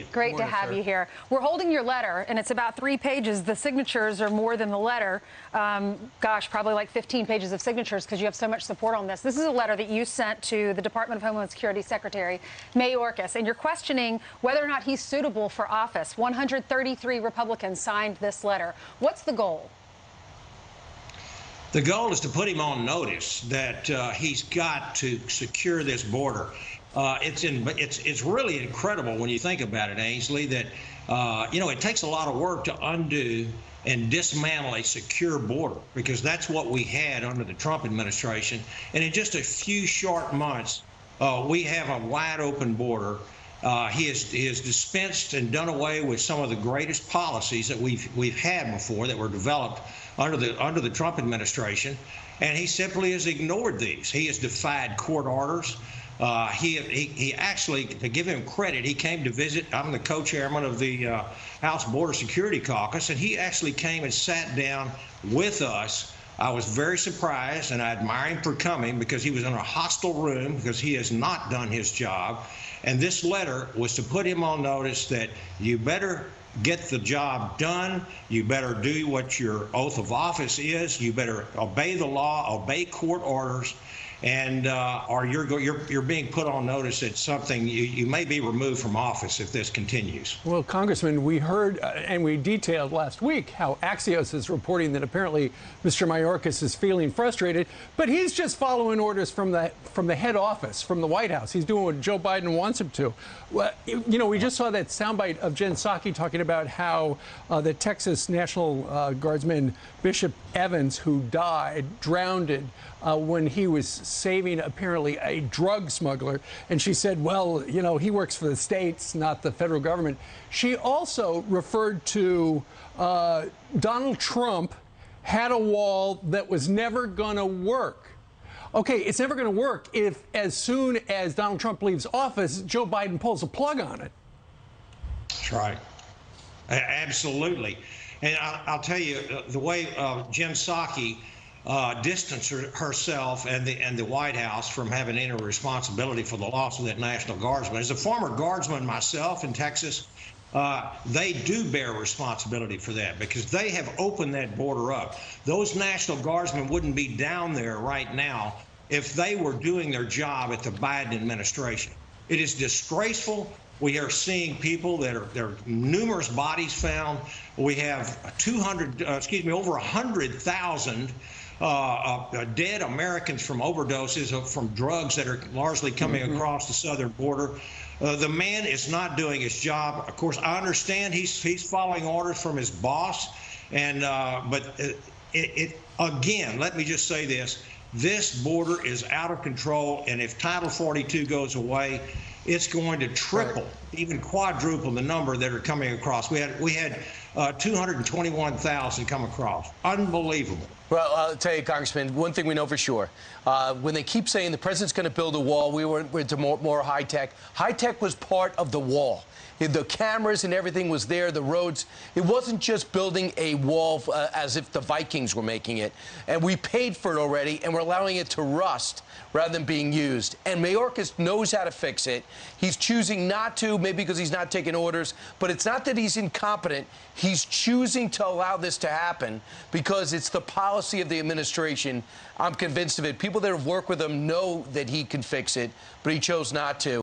you. Great to have you here. We're holding your letter, and it's about 3 pages. The signatures are more than the letter. Gosh, probably like 15 pages of signatures because you have so much support on this. This is a letter that you sent to the Department of Homeland Security Secretary Mayorkas, and you're questioning whether or not he's suitable for office. 133 Republicans signed this letter. What's the goal? The goal is to put him on notice that he's got to secure this border. It's really incredible when you think about it, Ainsley, that it takes a lot of work to undo and dismantle a secure border, because that's what we had under the Trump administration. And in just a few short months, we have a wide open border. He has dispensed and done away with some of the greatest policies that we've had before that were developed under the Trump administration, and he simply has ignored these. He has defied court orders. He actually, to give him credit, he came to visit. I'm the co-chairman of the House Border Security Caucus, and he actually came and sat down with us. I was very surprised, and I admire him for coming, because he was in a hostile room, because he has not done his job. And this letter was to put him on notice that you better get the job done. You better do what your oath of office is. You better obey the law, obey court orders, and or you're being put on notice that something you may be removed from office if this continues. Well, Congressman, we heard and we detailed last week how Axios is reporting that apparently Mr. Mayorkas is feeling frustrated, but he's just following orders from the head office, from the White House. He's doing what Joe Biden wants him to. Well, we just saw that soundbite of Jen Psaki talking about how the Texas National Guardsman Bishop Evans, who drowned when he was saving apparently a drug smuggler, and she said, well, he works for the states, not the federal government. She also referred to Donald Trump had a wall that was never going to work. Okay, it's never going to work if, as soon as Donald Trump leaves office, Joe Biden pulls a plug on it. That's right. Absolutely. And I'll tell you, the way Jen Psaki distanced herself and the White House from having any responsibility for the loss of that National Guardsman. As a former Guardsman myself in Texas, they do bear responsibility for that, because they have opened that border up. Those National Guardsmen wouldn't be down there right now if they were doing their job at the Biden administration. It is disgraceful. We are seeing people there are numerous bodies found. We have over 100,000 dead Americans from overdoses from drugs that are largely coming across the southern border. The man is not doing his job. Of course, I understand he's following orders from his boss, and but again, let me just say this: this border is out of control, and if Title 42 goes away, it's going to triple, even quadruple the number that are coming across. We had 221,000 come across. Unbelievable. Well, I'll tell you, Congressman, one thing we know for sure. When they keep saying the president's going to build a wall, we're into more high tech. High tech was part of the wall. The cameras and everything was there, the roads. It wasn't just building a wall as if the Vikings were making it. And we paid for it already, and we're allowing it to rust rather than being used. And Mayorkas knows how to fix it. He's choosing not to, maybe because he's not taking orders. But it's not that he's incompetent. He's choosing to allow this to happen because it's the policy of the administration. I'm convinced of it. People that have worked with him know that he can fix it, but he chose not to.